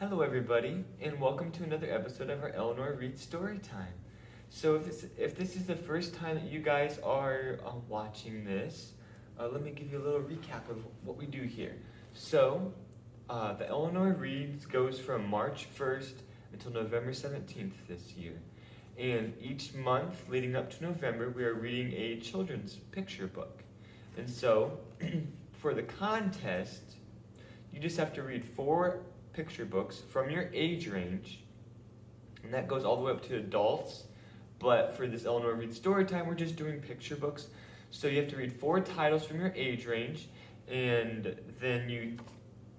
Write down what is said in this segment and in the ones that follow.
Hello everybody, and welcome to another episode of our Eleanor Reads Storytime. So if this is the first time that you guys are watching this, let me give you a little recap of what we do here. So, the Eleanor Reads goes from March 1st until November 17th this year. And each month leading up to November, we are reading a children's picture book. And so, for the contest, you just have to read 4 picture books from your age range, and that goes all the way up to adults. But for this Eleanor Reads Storytime, we're just doing picture books. So you have to read 4 titles from your age range, and then you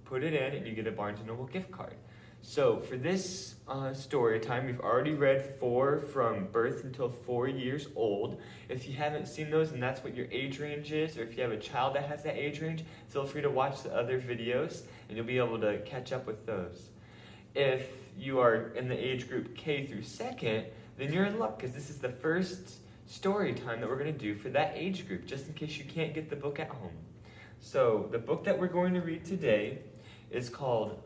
put it in and you get a Barnes & Noble gift card. So for this story time, we've already read 4 from birth until 4 years old. If you haven't seen those and that's what your age range is, or if you have a child that has that age range, feel free to watch the other videos and you'll be able to catch up with those. If you are in the age group K through 2nd, then you're in luck because this is the first story time that we're going to do for that age group, just in case you can't get the book at home. So the book that we're going to read today is called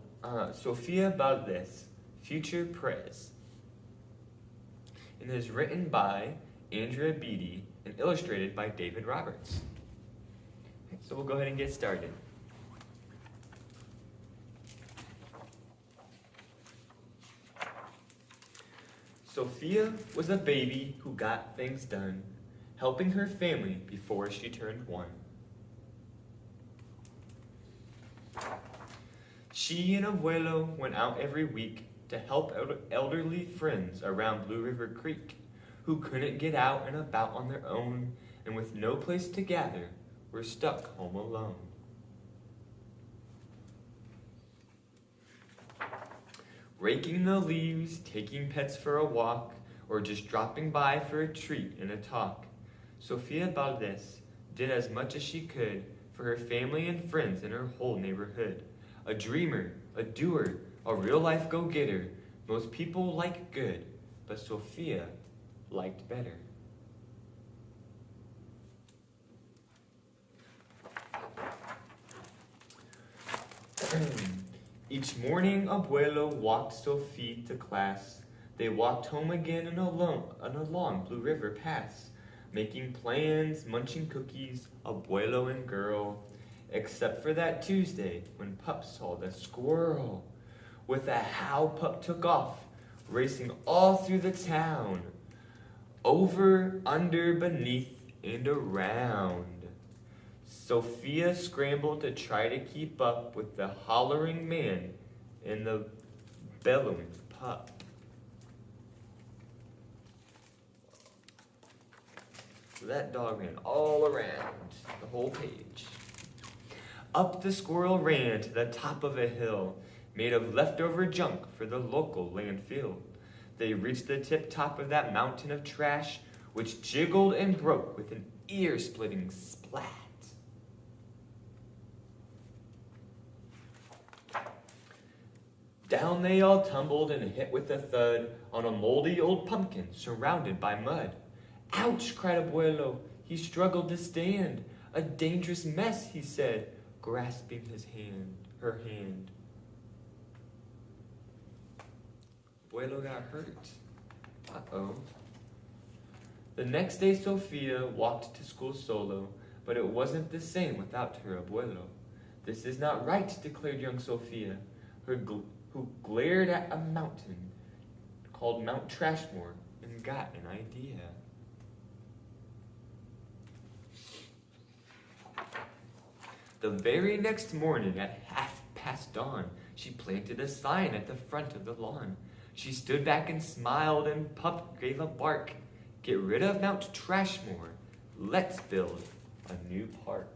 Sofia Valdez, Future Prez. And it is written by Andrea Beaty and illustrated by David Roberts. So we'll go ahead and get started. Sofia was a baby who got things done, helping her family before she turned 1. She and Abuelo went out every week to help elderly friends around Blue River Creek who couldn't get out and about on their own and with no place to gather were stuck home alone. Raking the leaves, taking pets for a walk, or just dropping by for a treat and a talk, Sofia Valdez did as much as she could for her family and friends in her whole neighborhood. A dreamer, a doer, a real-life go-getter. Most people like good, but Sofia liked better. Each morning, Abuelo walked Sofia to class. They walked home again and along Blue River Pass, making plans, munching cookies, Abuelo and girl. Except for that Tuesday when Pup saw the squirrel. With a howl, Pup took off, racing all through the town. Over, under, beneath, and around. Sofia scrambled to try to keep up with the hollering man and the bellowing pup. So that dog ran all around the whole page. Up the squirrel ran to the top of a hill, made of leftover junk for the local landfill. They reached the tip-top of that mountain of trash, which jiggled and broke with an ear-splitting splat. Down they all tumbled and hit with a thud on a moldy old pumpkin surrounded by mud. Ouch, cried Abuelo. He struggled to stand. A dangerous mess, he said, grasping her hand. Abuelo got hurt. Uh-oh. The next day, Sofia walked to school solo, but it wasn't the same without her Abuelo. This is not right, declared young Sofia, who glared at a mountain called Mount Trashmore and got an idea. The very next morning at dawn, she planted a sign at the front of the lawn. She stood back and smiled, and Pup gave a bark. Get rid of Mount Trashmore. Let's build a new park.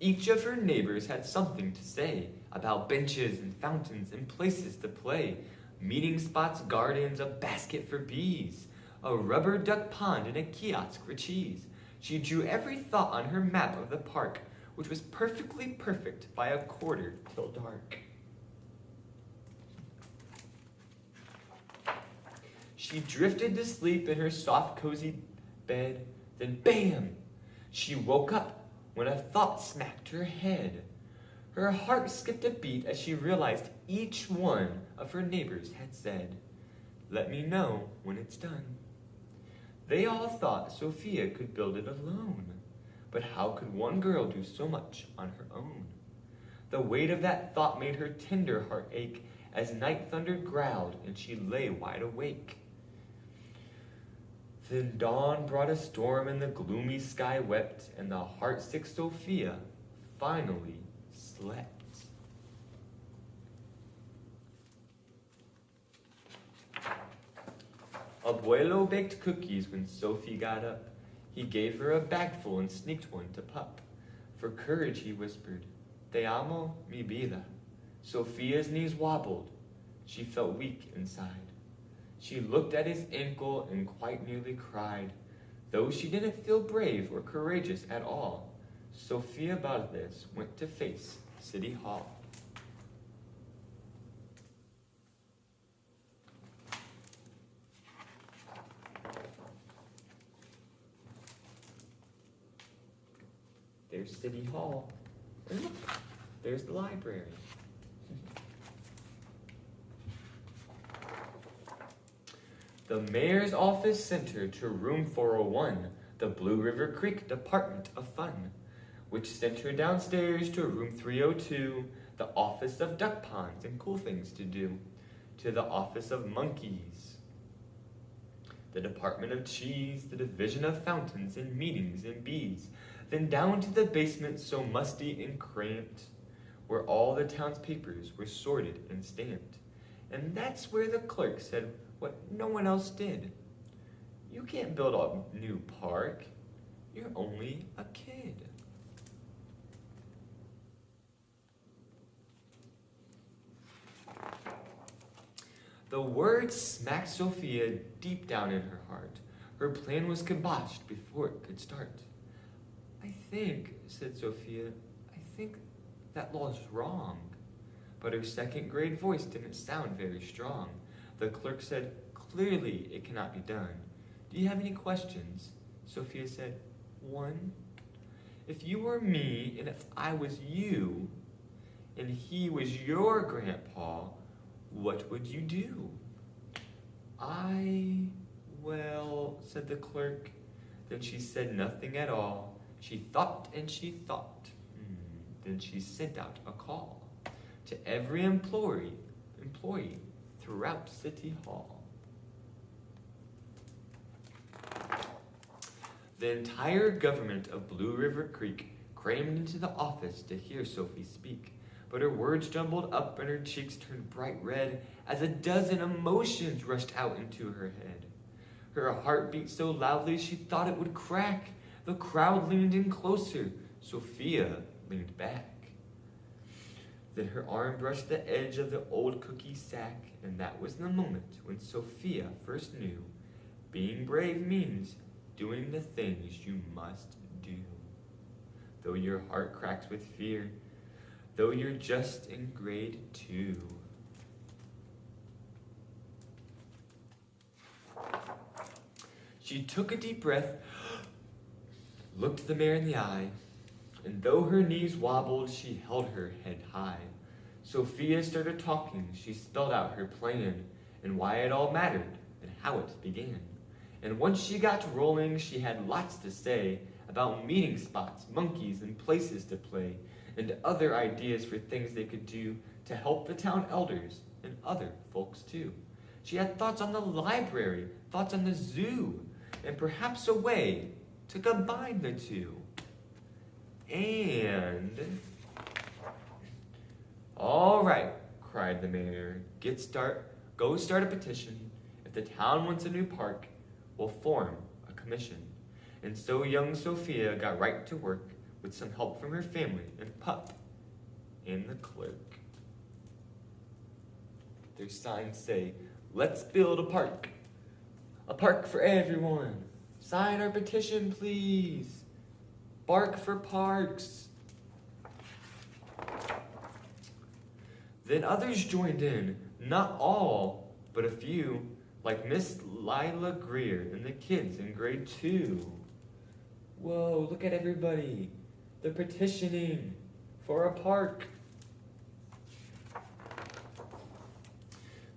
Each of her neighbors had something to say about benches and fountains and places to play. Meeting spots, gardens, a basket for bees, a rubber duck pond, and a kiosk for cheese. She drew every thought on her map of the park, which was perfectly perfect by a quarter till dark. She drifted to sleep in her soft, cozy bed. Then, bam! She woke up when a thought smacked her head. Her heart skipped a beat as she realized each one of her neighbors had said, "Let me know when it's done." They all thought Sofia could build it alone. But how could one girl do so much on her own? The weight of that thought made her tender heart ache as night thunder growled and she lay wide awake. Then dawn brought a storm and the gloomy sky wept, and the heartsick Sofia finally slept. Abuelo baked cookies when Sophie got up. He gave her a bagful and sneaked one to Pup. For courage, he whispered, "Te amo, mi vida." Sophia's knees wobbled. She felt weak inside. She looked at his ankle and quite nearly cried. Though she didn't feel brave or courageous at all, Sofia Valdez went to face City Hall. There's City Hall. And look, there's the library. The mayor's office sent her to room 401, the Blue River Creek Department of Fun, which sent her downstairs to room 302, the office of duck ponds and cool things to do, to the office of monkeys, the department of cheese, the division of fountains and meetings and bees, then down to the basement so musty and cramped, where all the town's papers were sorted and stamped. And that's where the clerk said what no one else did. "You can't build a new park. You're only a kid." The words smacked Sofia deep down in her heart. Her plan was kiboshed before it could start. "I think," said Sofia, "I think that law's wrong." But her second grade voice didn't sound very strong. The clerk said, "Clearly it cannot be done. Do you have any questions?" Sofia said, "One. If you were me and if I was you and he was your grandpa, what would you do?" Well, said the clerk. Then she said nothing at all. She thought and she thought. Then she sent out a call to every employee throughout City Hall. The entire government of Blue River Creek crammed into the office to hear Sophie speak, but her words jumbled up and her cheeks turned bright red as a dozen emotions rushed out into her head. Her heart beat so loudly she thought it would crack. The crowd leaned in closer. Sofia leaned back. Then her arm brushed the edge of the old cookie sack, and that was the moment when Sofia first knew being brave means doing the things you must do. Though your heart cracks with fear, though you're just in grade 2. She took a deep breath, looked the mayor in the eye, and though her knees wobbled, she held her head high. Sofia started talking. She spelled out her plan and why it all mattered and how it began. And once she got rolling, she had lots to say about meeting spots, monkeys, and places to play, and other ideas for things they could do to help the town elders and other folks too. She had thoughts on the library, thoughts on the zoo, and perhaps a way to combine the two. And... "All right," cried the mayor, go start a petition. If the town wants a new park, we'll form a commission." And so young Sofia got right to work with some help from her family and Pup and the clerk. Their signs say, "Let's build a park for everyone. Sign our petition, please. Bark for parks." Then others joined in, not all, but a few, like Miss Lila Greer and the kids in grade 2. Whoa, look at everybody. the petitioning for a park.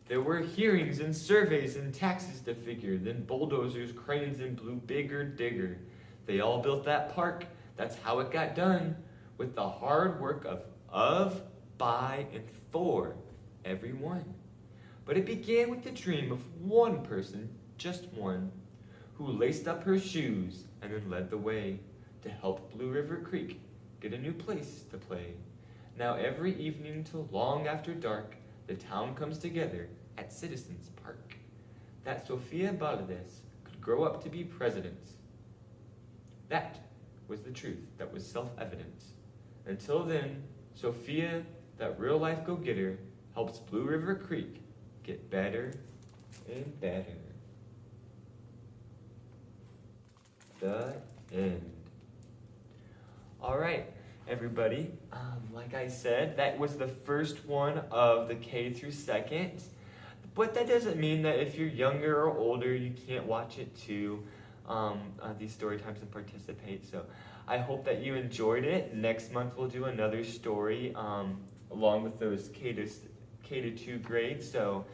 There were hearings and surveys and taxes to figure, then bulldozers, cranes, and blue bigger digger. They all built that park. That's how it got done, with the hard work of, by, and for everyone. But it began with the dream of one person, just one, who laced up her shoes and then led the way to help Blue River Creek get a new place to play. Now every evening till long after dark, the town comes together at Citizens Park. That Sofia Valdez could grow up to be president. That was the truth that was self-evident. Until then, Sofia, that real-life go-getter, helps Blue River Creek get better and better. The end. All right, everybody. Like I said, that was the first one of the K through second. But that doesn't mean that if you're younger or older, you can't watch it too, these story times and participate. So I hope that you enjoyed it. Next month we'll do another story along with those K to 2 grades. So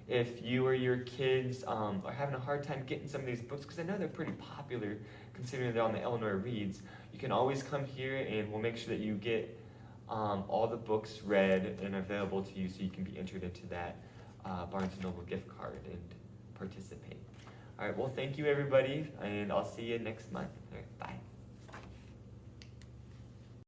if you or your kids are having a hard time getting some of these books, because I know they're pretty popular considering they're on the Eleanor Reads, you can always come here and we'll make sure that you get all the books read and available to you so you can be entered into that Barnes & Noble gift card and participate. All right, well, thank you, everybody, and I'll see you next month. All right, bye.